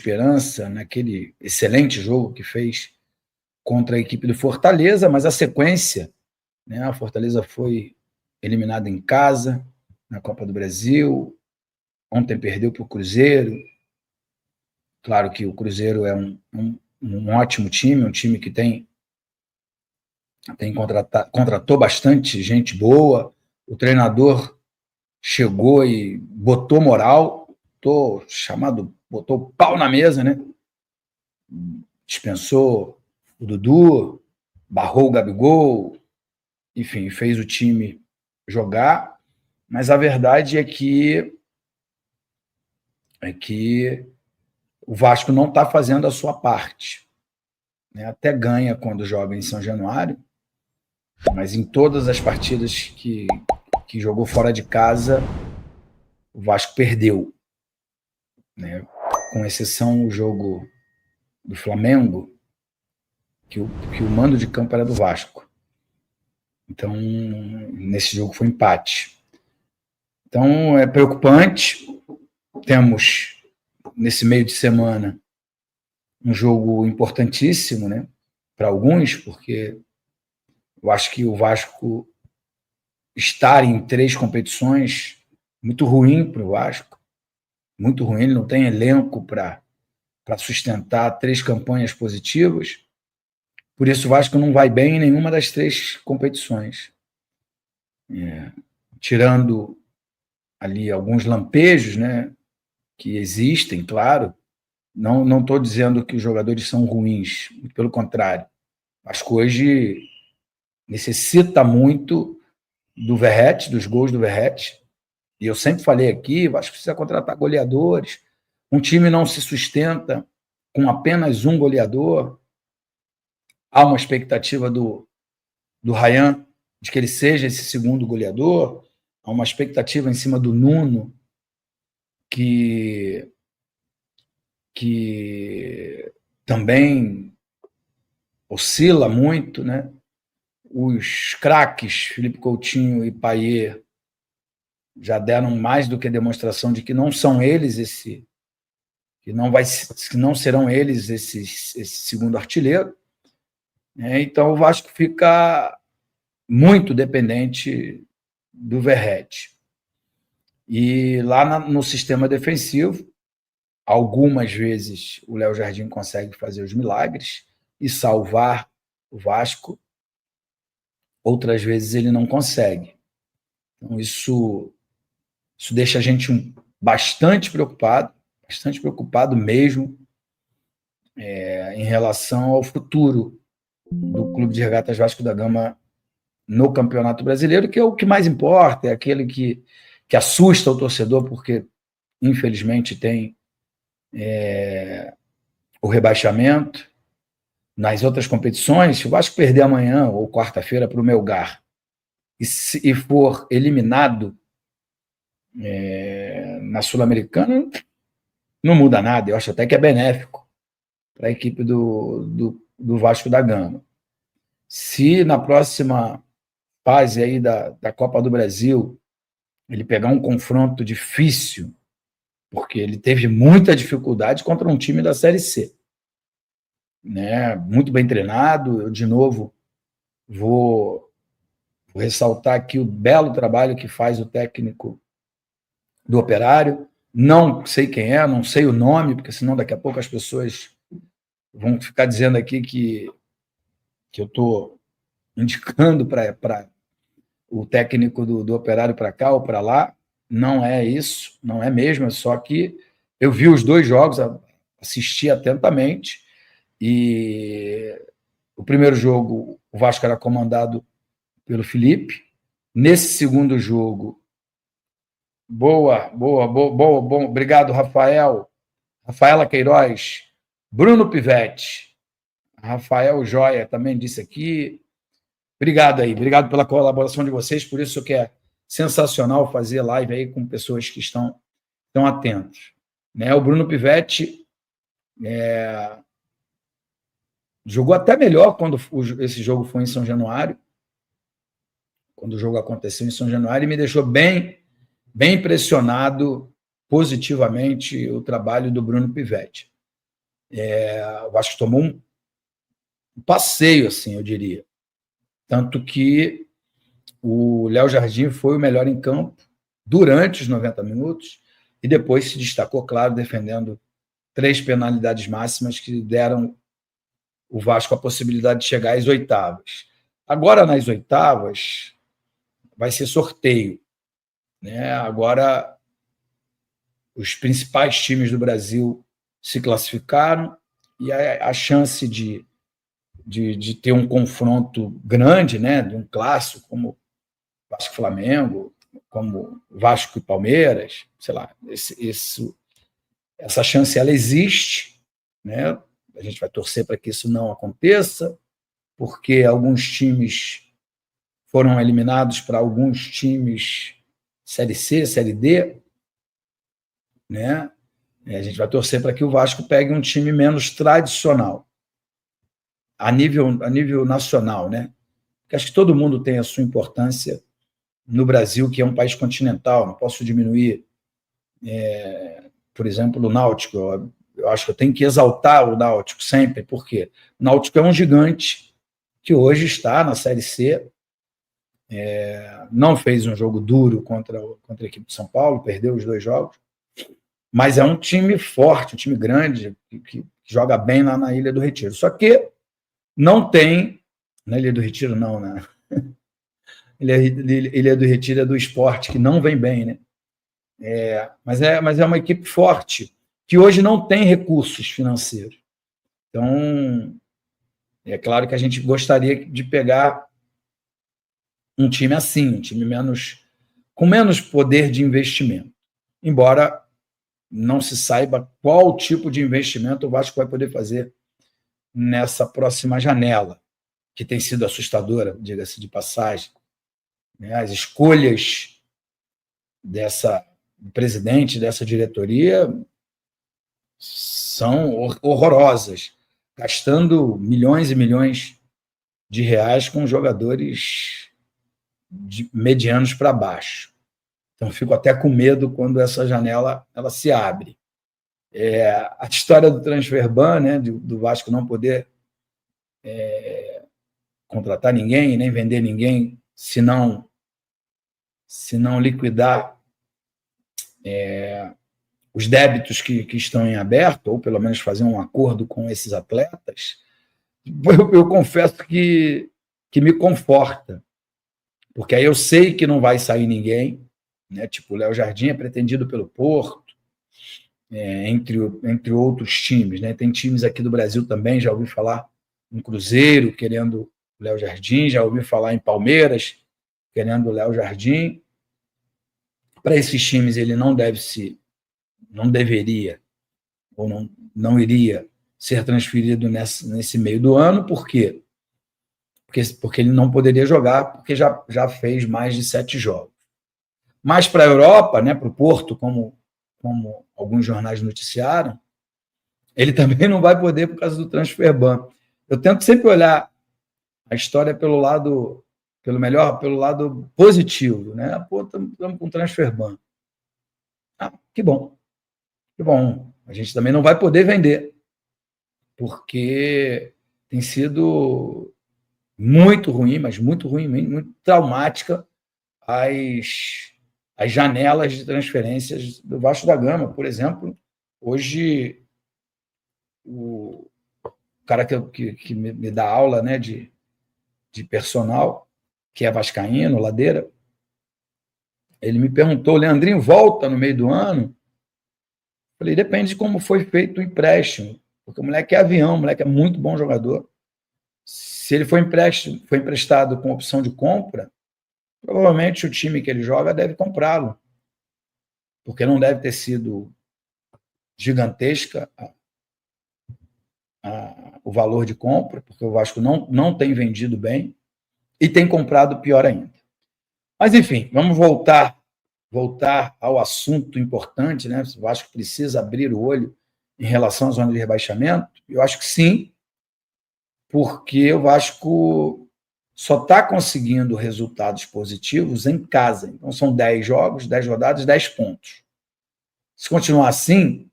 esperança naquele excelente jogo que fez contra a equipe do Fortaleza, mas a sequência, né, a Fortaleza foi eliminada em casa, na Copa do Brasil, ontem perdeu para o Cruzeiro. Claro que o Cruzeiro é um ótimo time, um time que contratou bastante gente boa, o treinador chegou e botou moral, botou pau na mesa, né? Dispensou o Dudu, barrou o Gabigol, enfim, fez o time jogar, mas a verdade é que o Vasco não está fazendo a sua parte, né? Até ganha quando joga em São Januário, mas em todas as partidas que jogou fora de casa, o Vasco perdeu, né? Com exceção o jogo do Flamengo, que o mando de campo era do Vasco. Então, nesse jogo foi empate. Então, é preocupante. Temos, nesse meio de semana, um jogo importantíssimo, né, para alguns, porque eu acho que o Vasco estar em 3 competições muito ruim para o Vasco, muito ruim. Ele não tem elenco para sustentar 3 campanhas positivas. Por isso o Vasco não vai bem em nenhuma das 3 competições. Tirando ali alguns lampejos, né, que existem, claro. Não estou dizendo que os jogadores são ruins, pelo contrário. Acho que hoje necessita muito do Verratti, dos gols do Verratti. E eu sempre falei aqui, acho que precisa contratar goleadores. Um time não se sustenta com apenas um goleador. Há uma expectativa do Ryan de que ele seja esse segundo goleador. Há uma expectativa em cima do Nuno que também oscila muito, né? Os craques, Felipe Coutinho e Payet, já deram mais do que demonstração de que não são eles que não serão eles esse segundo artilheiro, né? Então o Vasco fica muito dependente do Verratti. E lá no sistema defensivo, algumas vezes o Léo Jardim consegue fazer os milagres e salvar o Vasco, outras vezes ele não consegue. Então isso deixa a gente bastante preocupado mesmo, em relação ao futuro do Clube de Regatas Vasco da Gama no Campeonato Brasileiro, que é o que mais importa, é aquele que assusta o torcedor, porque infelizmente tem o rebaixamento. Nas outras competições, se o Vasco perder amanhã ou quarta-feira para o Melgar e for eliminado na Sul-Americana, não muda nada. Eu acho até que é benéfico para a equipe do Vasco da Gama. Se na próxima fase aí da Copa do Brasil ele pegar um confronto difícil, porque ele teve muita dificuldade contra um time da Série C, né? Muito bem treinado. Eu, de novo, vou ressaltar aqui o belo trabalho que faz o técnico do Operário. Não sei quem é, não sei o nome, porque senão daqui a pouco as pessoas vão ficar dizendo aqui que eu estou indicando para o técnico do Operário para cá ou para lá. Não é isso, não é mesmo, é só que eu vi os 2 jogos, assisti atentamente, e o primeiro jogo o Vasco era comandado pelo Felipe. Nesse segundo jogo, bom, obrigado, Rafaela Queiroz, Bruno Pivetti, Rafael Joia também disse aqui. Obrigado pela colaboração de vocês, por isso que é sensacional fazer live aí com pessoas que estão atentas, né? O Bruno Pivetti jogou até melhor quando esse jogo foi em São Januário, quando o jogo aconteceu em São Januário, e me deixou bem impressionado positivamente o trabalho do Bruno Pivetti. O Vasco tomou um passeio, assim, eu diria. Tanto que o Léo Jardim foi o melhor em campo durante os 90 minutos e depois se destacou, claro, defendendo 3 penalidades máximas que deram o Vasco a possibilidade de chegar às oitavas. Agora, nas oitavas, vai ser sorteio, né? Agora, os principais times do Brasil se classificaram e a chance de ter um confronto grande, né? De um clássico como Vasco e Flamengo, como Vasco e Palmeiras, sei lá, essa chance ela existe, né? A gente vai torcer para que isso não aconteça, porque alguns times foram eliminados para alguns times Série C, Série D, né? A gente vai torcer para que o Vasco pegue um time menos tradicional, a nível nacional, né? Porque acho que todo mundo tem a sua importância no Brasil, que é um país continental, não posso diminuir, por exemplo, o Náutico. Eu acho que eu tenho que exaltar o Náutico sempre, porque o Náutico é um gigante que hoje está na Série C, não fez um jogo duro contra a equipe de São Paulo, perdeu os 2 jogos, mas é um time forte, um time grande, que joga bem lá na Ilha do Retiro. Só que não tem, na Ilha do Retiro não, né? Ilha do Retiro é do Sport, que não vem bem, né? Mas é uma equipe forte, que hoje não tem recursos financeiros. Então, é claro que a gente gostaria de pegar um time assim, um time com menos poder de investimento. Embora não se saiba qual tipo de investimento o Vasco vai poder fazer nessa próxima janela, que tem sido assustadora, diga-se de passagem. As escolhas do presidente, dessa diretoria, são horrorosas, gastando milhões e milhões de reais com jogadores medianos para baixo. Então, fico até com medo quando essa janela ela se abre. A história do transfer-ban, né, do Vasco não poder contratar ninguém, nem vender ninguém, se não liquidar os débitos que estão em aberto, ou pelo menos fazer um acordo com esses atletas, eu confesso que me conforta, porque aí eu sei que não vai sair ninguém, né? Tipo, o Léo Jardim é pretendido pelo Porto, entre outros times, né? Tem times aqui do Brasil também, já ouvi falar em Cruzeiro querendo o Léo Jardim, já ouvi falar em Palmeiras querendo o Léo Jardim. Para esses times ele não deveria ou não iria ser transferido nesse meio do ano. Por quê? Porque ele não poderia jogar, porque já fez mais de 7 jogos. Mas para a Europa, né, para o Porto, como alguns jornais noticiaram, ele também não vai poder por causa do transfer-ban. Eu tento sempre olhar a história pelo lado positivo, né? Pô, estamos com transfer-ban. Que bom. Que bom. A gente também não vai poder vender, porque tem sido muito ruim, mas muito ruim, muito traumática as janelas de transferências do Vasco da Gama. Por exemplo, hoje o cara que me dá aula, né, de personal, que é vascaíno, Ladeira, ele me perguntou: Leandrinho, volta no meio do ano? Falei: depende de como foi feito o empréstimo, porque o moleque é avião, o moleque é muito bom jogador. Se ele foi emprestado com opção de compra, provavelmente o time que ele joga deve comprá-lo, porque não deve ter sido gigantesca o valor de compra, porque o Vasco não tem vendido bem e tem comprado pior ainda. Mas, enfim, vamos voltar ao assunto importante, né? O Vasco precisa abrir o olho em relação à zona de rebaixamento. Eu acho que sim, porque o Vasco só está conseguindo resultados positivos em casa. Então, são 10 jogos, 10 rodadas, 10 pontos. Se continuar assim,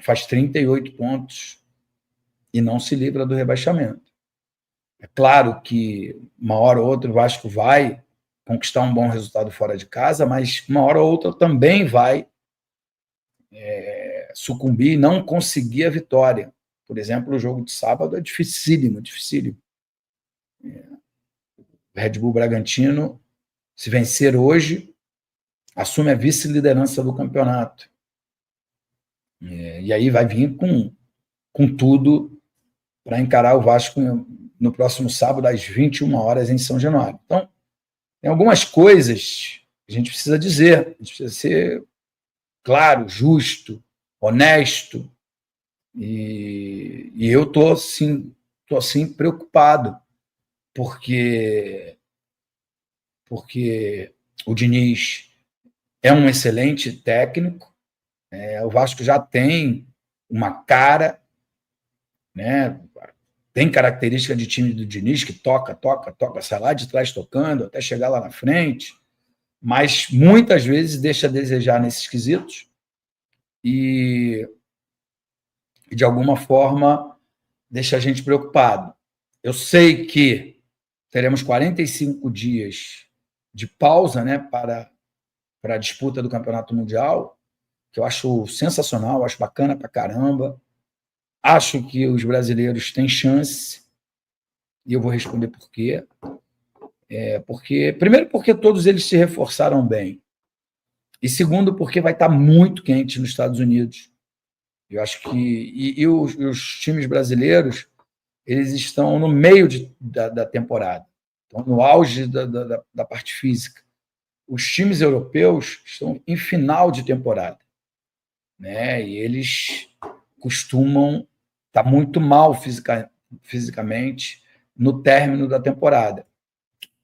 faz 38 pontos e não se livra do rebaixamento. É claro que uma hora ou outra o Vasco vai conquistar um bom resultado fora de casa, mas uma hora ou outra também vai sucumbir e não conseguir a vitória. Por exemplo, o jogo de sábado é dificílimo, dificílimo. O Red Bull Bragantino, se vencer hoje, assume a vice-liderança do campeonato. E aí vai vir com tudo para encarar o Vasco no próximo sábado, às 21 horas, em São Januário. Então, tem algumas coisas que a gente precisa dizer, a gente precisa ser claro, justo, honesto, e eu estou assim, preocupado, porque o Diniz é um excelente técnico, o Vasco já tem uma cara, né? Tem característica de time do Diniz, que toca, sai lá de trás tocando, até chegar lá na frente, mas muitas vezes deixa a desejar nesses quesitos e de alguma forma deixa a gente preocupado. Eu sei que teremos 45 dias de pausa, né, para a disputa do Campeonato Mundial, que eu acho sensacional, acho bacana pra caramba. Acho que os brasileiros têm chance, e eu vou responder por quê. Primeiro, porque todos eles se reforçaram bem. E segundo, porque vai estar muito quente nos Estados Unidos. Eu acho que... E os times brasileiros, eles estão no meio da temporada. Estão no auge da parte física. Os times europeus estão em final de temporada, né? E eles costumam estar muito mal fisicamente no término da temporada.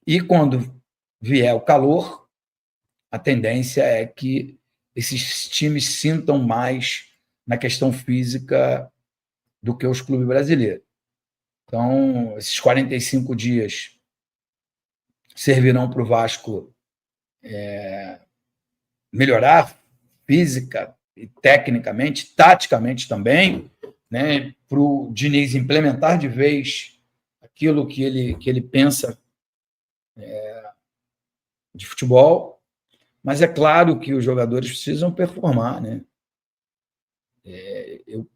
E quando vier o calor, a tendência é que esses times sintam mais na questão física do que os clubes brasileiros. Então, esses 45 dias servirão para o Vasco melhorar física e tecnicamente, taticamente também, né, para o Diniz implementar de vez aquilo que ele pensa de futebol, mas é claro que os jogadores precisam performar, né?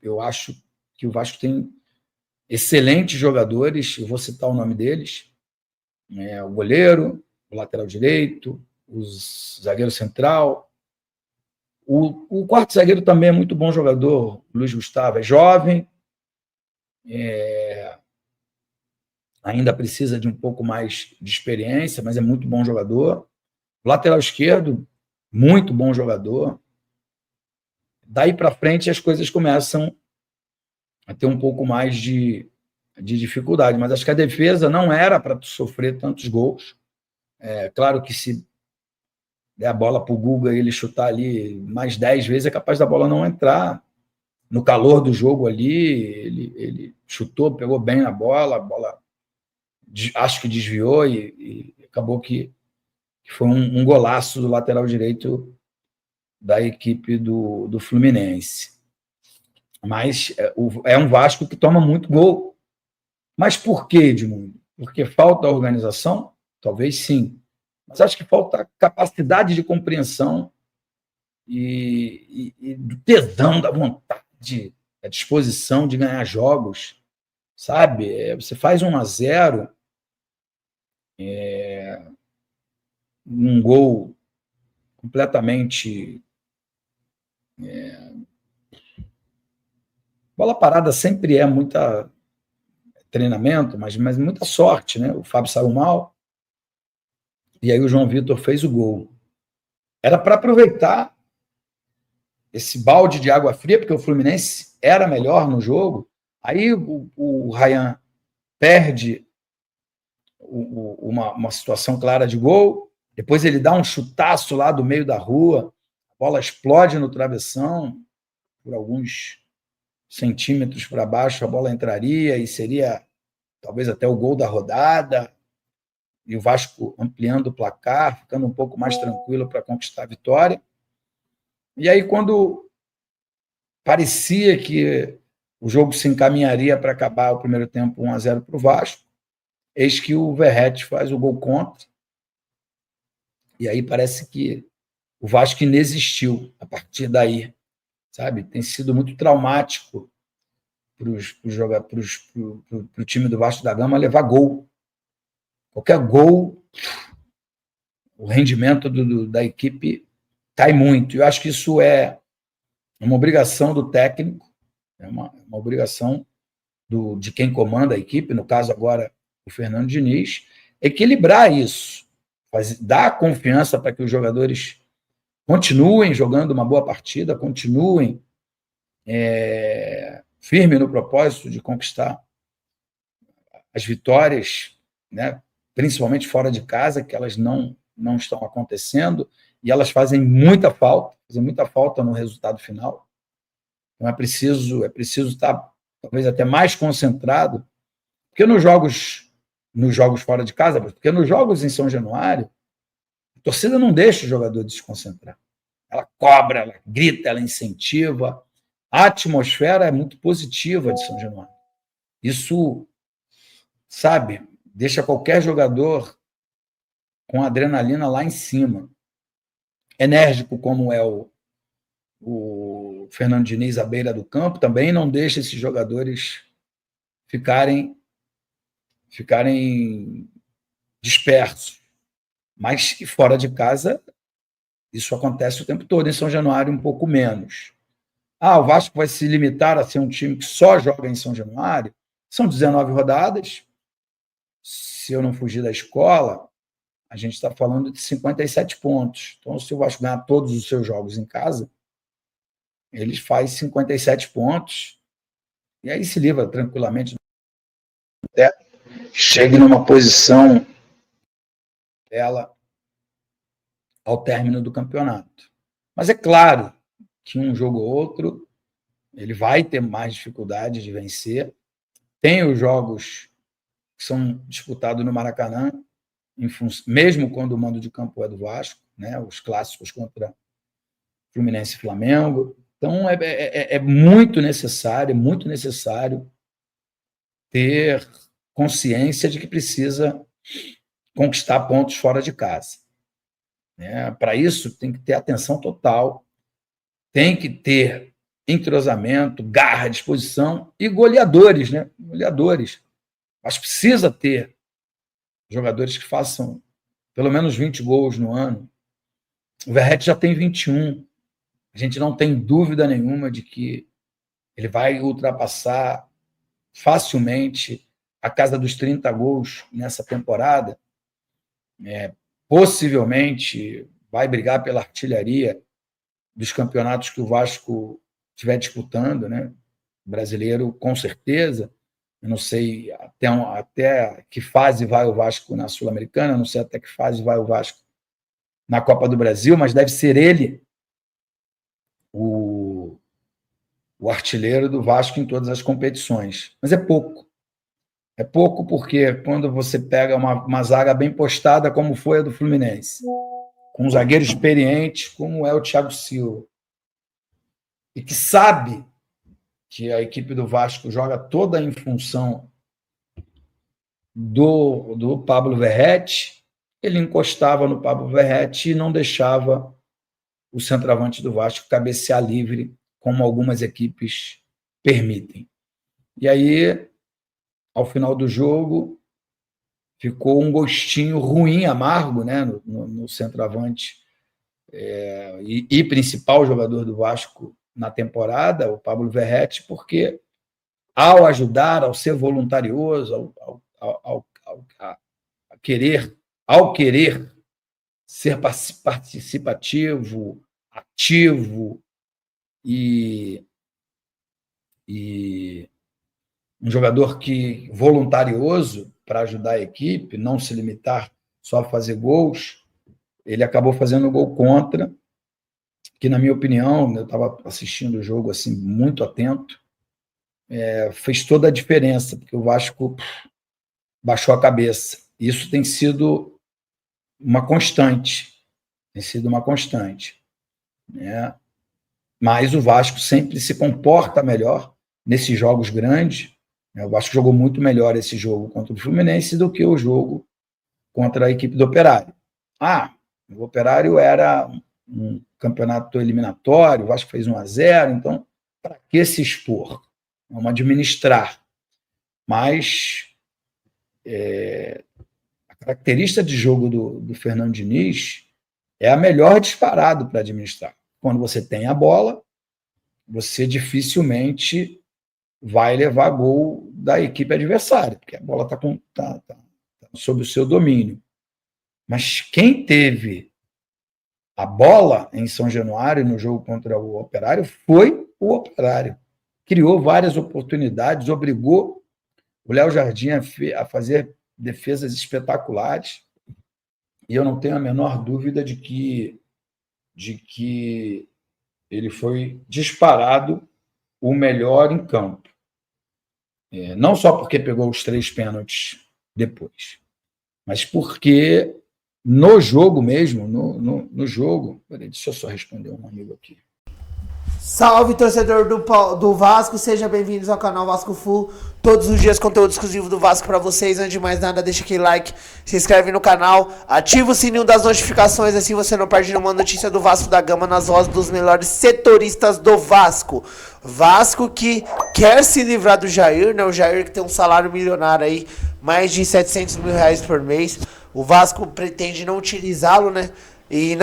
Eu acho que o Vasco tem excelentes jogadores, eu vou citar o nome deles, o goleiro, o lateral direito, o zagueiro central. O quarto zagueiro também é muito bom jogador, o Luiz Gustavo, é jovem, ainda precisa de um pouco mais de experiência, mas é muito bom jogador. O lateral esquerdo, muito bom jogador. Daí para frente as coisas começam a ter um pouco mais de dificuldade, mas acho que a defesa não era para sofrer tantos gols. É claro que se der a bola para o Guga e ele chutar ali mais 10 vezes, é capaz da bola não entrar. No calor do jogo ali, ele chutou, pegou bem na bola, a bola acho que desviou e acabou que foi um golaço do lateral direito da equipe do Fluminense. Mas é um Vasco que toma muito gol. Mas por quê, Edmundo? Porque falta organização? Talvez sim. Mas acho que falta capacidade de compreensão e do tesão, da vontade, da disposição de ganhar jogos. Sabe? Você faz 1-0, um gol completamente... Bola parada sempre é muita treinamento, mas muita sorte, né? O Fábio saiu mal, e aí o João Vitor fez o gol. Era para aproveitar esse balde de água fria, porque o Fluminense era melhor no jogo. Aí o Ryan perde uma situação clara de gol, depois ele dá um chutaço lá do meio da rua, a bola explode no travessão, por alguns centímetros para baixo a bola entraria e seria talvez até o gol da rodada, e o Vasco ampliando o placar, ficando um pouco mais tranquilo para conquistar a vitória. E aí, quando parecia que o jogo se encaminharia para acabar o primeiro tempo 1-0 para o Vasco, eis que o Verratti faz o gol contra, e aí parece que o Vasco inexistiu a partir daí, sabe? Tem sido muito traumático para o time do Vasco da Gama levar gol. Qualquer gol, o rendimento da equipe cai muito. Eu acho que isso é uma obrigação do técnico, é uma obrigação de quem comanda a equipe, no caso agora o Fernando Diniz, equilibrar isso, dar confiança para que os jogadores continuem jogando uma boa partida, continuem firme no propósito de conquistar as vitórias, né, principalmente fora de casa, que elas não estão acontecendo, e elas fazem muita falta no resultado final. Então é preciso estar talvez até mais concentrado, porque nos jogos fora de casa, porque nos jogos em São Januário, a torcida não deixa o jogador desconcentrar. Ela cobra, ela grita, ela incentiva. A atmosfera é muito positiva de São Januário. Isso, sabe, deixa qualquer jogador com adrenalina lá em cima. Enérgico como é o Fernando Diniz à beira do campo, também não deixa esses jogadores ficarem dispersos. Mas fora de casa, isso acontece o tempo todo. Em São Januário, um pouco menos. O Vasco vai se limitar a ser um time que só joga em São Januário? São 19 rodadas. Se eu não fugir da escola, a gente está falando de 57 pontos. Então, se o Vasco ganhar todos os seus jogos em casa, eles faz 57 pontos e aí se livra tranquilamente até chegue numa posição dela ao término do campeonato. Mas é claro que um jogo ou outro ele vai ter mais dificuldade de vencer. Tem os jogos que são disputados no Maracanã, mesmo quando o mando de campo é do Vasco, né? Os clássicos contra Fluminense e Flamengo. Então, é muito necessário ter consciência de que precisa conquistar pontos fora de casa. Para isso, tem que ter atenção total, tem que ter entrosamento, garra, disposição e goleadores, né? Goleadores. Mas precisa ter jogadores que façam pelo menos 20 gols no ano. O Verratti já tem 21. A gente não tem dúvida nenhuma de que ele vai ultrapassar facilmente a casa dos 30 gols nessa temporada. Possivelmente vai brigar pela artilharia dos campeonatos que o Vasco estiver disputando, né? O brasileiro, com certeza. Eu não sei até que fase vai o Vasco na Sul-Americana, não sei até que fase vai o Vasco na Copa do Brasil, mas deve ser ele o artilheiro do Vasco em todas as competições. Mas é pouco. É pouco porque quando você pega uma zaga bem postada, como foi a do Fluminense, com um zagueiro experiente, como é o Thiago Silva, e que sabe que a equipe do Vasco joga toda em função do Pablo Verratti, ele encostava no Pablo Verratti e não deixava o centroavante do Vasco cabecear livre, como algumas equipes permitem. E aí, ao final do jogo, ficou um gostinho ruim, amargo, né, no centroavante e principal jogador do Vasco na temporada, o Pablo Verratti, porque ao ajudar, ao ser voluntarioso, ao querer ser participativo, ativo e um jogador que voluntarioso para ajudar a equipe, não se limitar só a fazer gols, ele acabou fazendo gol contra, que na minha opinião, eu estava assistindo o jogo assim muito atento, fez toda a diferença, porque o Vasco baixou a cabeça. Isso tem sido uma constante, né? mas o Vasco sempre se comporta melhor nesses jogos grandes. O Vasco jogou muito melhor esse jogo contra o Fluminense do que o jogo contra a equipe do Operário. O Operário era um campeonato eliminatório, o Vasco fez 1-0, então para que se expor? Vamos administrar. Mas a característica de jogo do Fernando Diniz é a melhor disparado para administrar. Quando você tem a bola, você dificilmente vai levar gol da equipe adversária, porque a bola está sob o seu domínio. Mas quem teve a bola em São Januário no jogo contra o Operário foi o Operário. Criou várias oportunidades, obrigou o Léo Jardim a fazer defesas espetaculares, e eu não tenho a menor dúvida de que ele foi disparado o melhor em campo. Não só porque pegou os 3 pênaltis depois, mas porque no jogo mesmo, no jogo... Peraí, deixa eu só responder um amigo aqui. Salve, torcedor do Vasco, sejam bem-vindos ao canal Vasco Full. Todos os dias conteúdo exclusivo do Vasco para vocês. Antes de mais nada, deixa aquele like, se inscreve no canal, ativa o sininho das notificações, assim você não perde nenhuma notícia do Vasco da Gama nas vozes dos melhores setoristas do Vasco. Vasco que quer se livrar do Jair, né? O Jair que tem um salário milionário aí, mais de 700 mil reais por mês. O Vasco pretende não utilizá-lo, né? E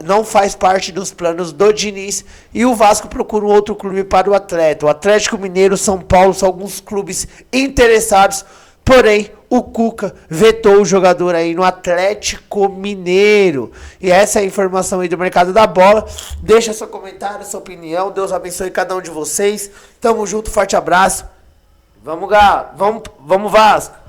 não faz parte dos planos do Diniz. E o Vasco procura um outro clube para o atleta. O Atlético Mineiro, São Paulo são alguns clubes interessados. Porém, o Cuca vetou o jogador aí no Atlético Mineiro. E essa é a informação aí do mercado da bola. Deixa seu comentário, sua opinião. Deus abençoe cada um de vocês. Tamo junto, forte abraço. Vamos Vasco!